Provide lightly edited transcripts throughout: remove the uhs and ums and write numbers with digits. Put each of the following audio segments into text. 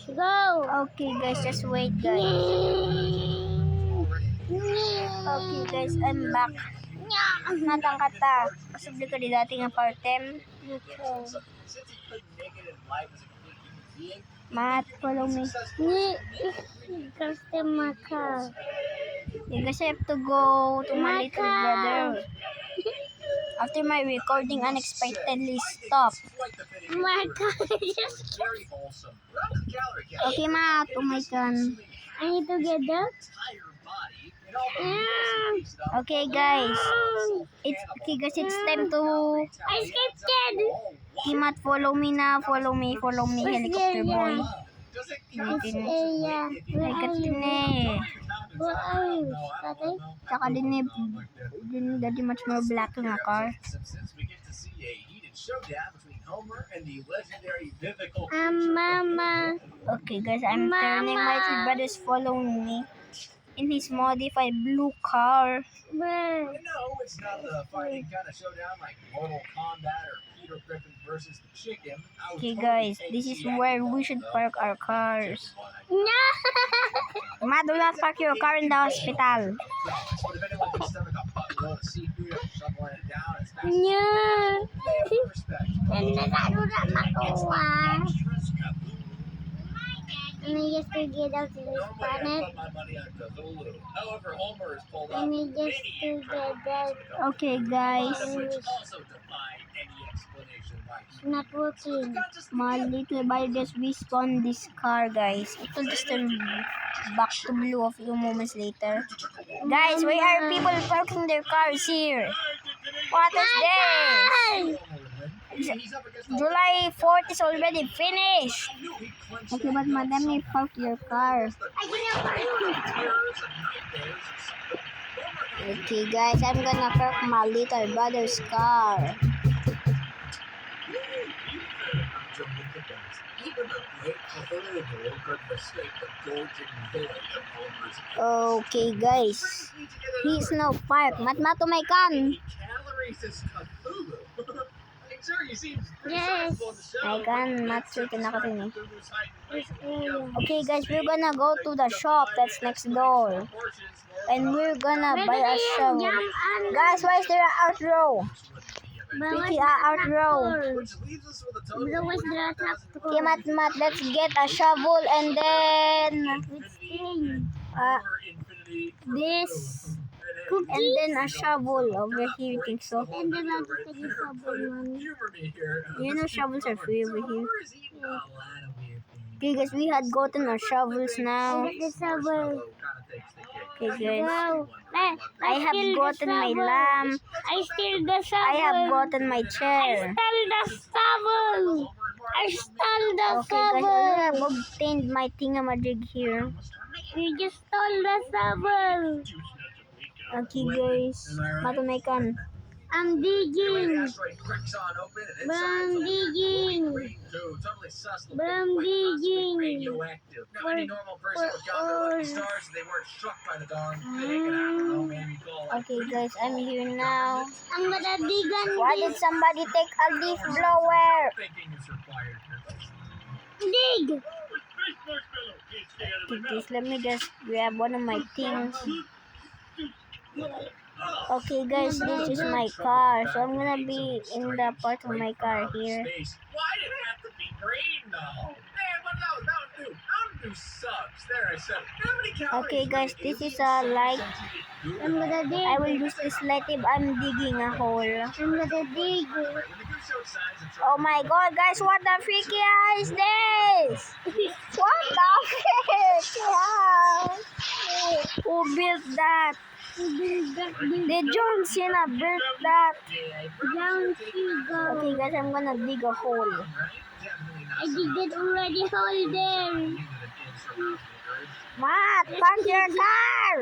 Go! Okay guys, just wait guys. Okay guys, I'm back. Matang kata. Pasubli ka di dati nga part-time. Mat, follow me. Customer ka. You guys have to go to my little brother. After my recording unexpectedly stopped. Maka. Okay Mat, oh my god. Are you together? Okay guys. It's time to I scripted. Okay Mat, follow me na. Follow me, helicopter boy. Yeah. Ay katine. Where are you? Tatay? Saka din dadi much more black nga car. Mama. Okay guys, I'm turning my little brothers following me in his modified blue car. Where? No, it's not the fighting kind of showdown like Mortal Kombat or Peter Griffin versus the Chicken. Okay guys, this is where we should park our cars. No! Ma, do not park your car in the hospital. No! Ganda na makuha. And I just to get out to this planet. And I just to get out. Okay guys, It's not working. my little body just respawned this car guys. It will just turn back to blue a few moments later. Guys, why are people parking their cars here? What is this? July 4th is already finished. Okay, but madam, you park your car. Okay guys, I'm gonna park my little brother's car. Okay guys, he's now parked. Mat my can. Yes. I can mat sure kinakatin eh. Okay guys, we're gonna go to the shop that's next door. And we're gonna buy a shovel. Guys, why is there an outro? Ricky, outro. Where's the tractor? Okay, Mat, let's get a shovel and then Which thing? this and then a shovel over here. You think so? And then I'll just take the shovel, mommy. You know shovels are free over here. Okay guys, we had gotten our shovels now. Get the shovel. Okay guys, Wow. I have gotten my lamp. I steal the shovel. I have gotten my I chair. stole the shovel. I stole the Okay guys, shovel. I have obtained my thingamajig here. You just stole the shovel. Okay guys, matumaykan. I'm digging. But I'm digging. But I'm digging. Okay guys, I'm here now. I'm gonna dig on Why did somebody take a leaf blower? dig. Okay guys, let me just grab one of my things. Okay guys, this is my car. So I'm gonna be in the part of my car here. Why did it have to be green though? Man, what that would do? Mountain Dew sucks. There, I said it. How many calories Okay would guys, it this give is you? a light. I'm gonna dig. I will use this light if I'm digging a hole. I'm gonna dig. Oh my god guys, what the freaky hell is this? What the frick? Who built that? The John Cena built that. Down she go. Okay guys, I'm gonna dig a hole. I did it already. Hold there. Matt, park your car!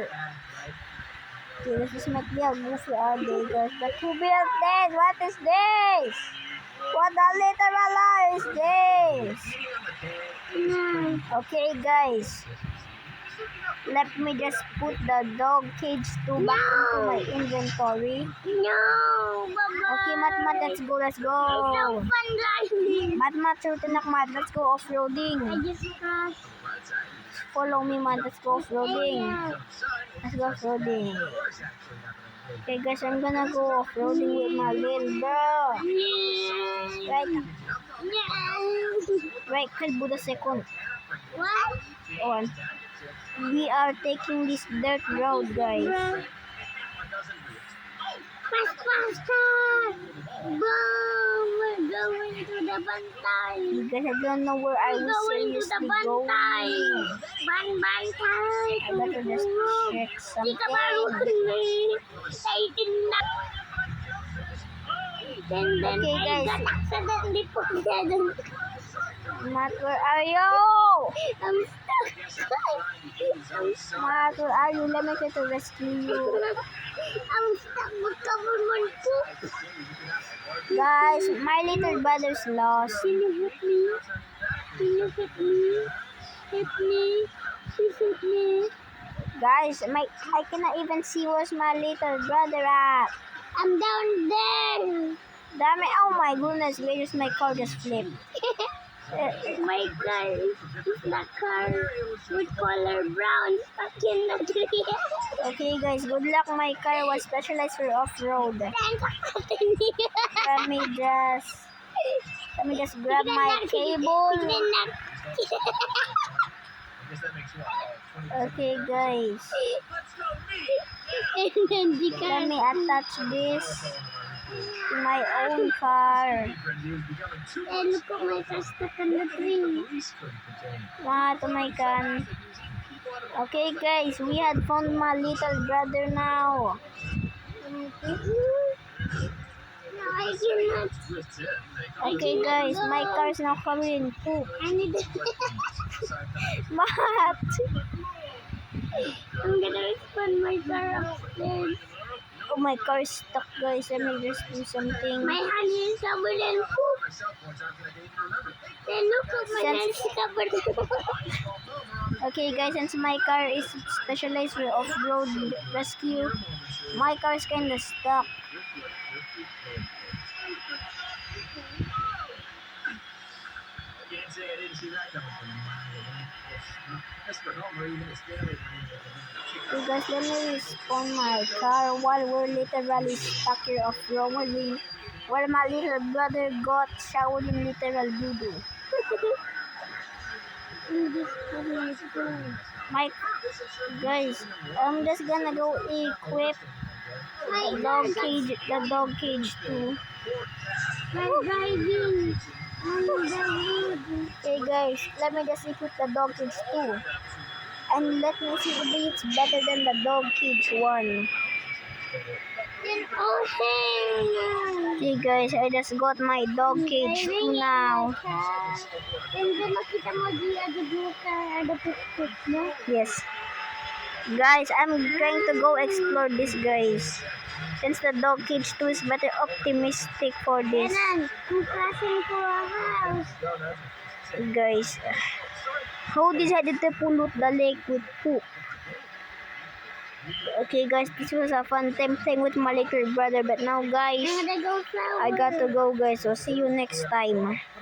Okay, this might be a goofy all day guys. But who built this? What is this? What the literal is this? No. Okay guys. Let me just put the dog cage 2 back into my inventory. No, Baba. Okay, Mat, let's go. It's so fun driving. Mat, surutin ako, Mat. Let's go off-roading. I just crashed. Follow me, Mat. Let's go off-roading. Yeah. Let's go off-roading. Okay, guys, I'm gonna go off-roading with my little bro. Yeah. Right, Kalbo the second. What? On. We are taking this dirt road, guys. Faster! Boom! We're going to the bantay. You guys, I don't know where I We're was going to the seriously bantay. going. Bantay. I better just check Di ka something. marunong eh. Kaitin na. Then Okay, guys. I got accidentally put dead. Mat, where are you? I'm stuck. I'm stuck. Mat, where are you? Let me try to rescue you. I'm stuck with government poop. Guys, my little brother's lost. Can you hit me? Can you hit me? Hit me. Please hit me. Guys, I cannot even see where's my little brother at. I'm down there. Dami, oh my goodness, guys, my car just flipped. My car is the car with color brown stuck in the tree. Okay, guys, good luck. My car was specialized for off-road. Let me just grab my cable. Okay, guys. And then the car. Let me attach this to my own car. And look at my car stuck in the tree. To my can. Okay, guys, we had found my little brother now. No, I cannot. Okay, guys, my car is now covered in poop. I need What? I'm gonna respond my car upstairs. Oh, my car is stuck, guys. Let me just do something. My hand is covered in poop. Then look at my hand is covered in poop. Okay, guys, since my car is specialized for off-road rescue, my car is kinda stuck. So guys, let me respawn my car while we're literally stuck here off-road where my little brother got showered in literal doo-doo. My guys, I'm just gonna go equip the dog cage too. I'm driving. I'm driving. Okay guys, let me just equip the dog cage too. And let me see if it's better than the dog cage 1. Then open. Okay guys, I just got my dog cage 2 now. And then makita mo di agad mo ka ada puk mo. Yes. Guys, I'm trying to go explore this, guys. Since the dog cage 2 is better optimistic for this. Kanan, kung crashing ko ang house. Guys, who decided to pollute the lake with poop? Okay guys, this was a fun time playing with my little brother, but now guys, I gotta go flower. I got to go guys, so see you next time.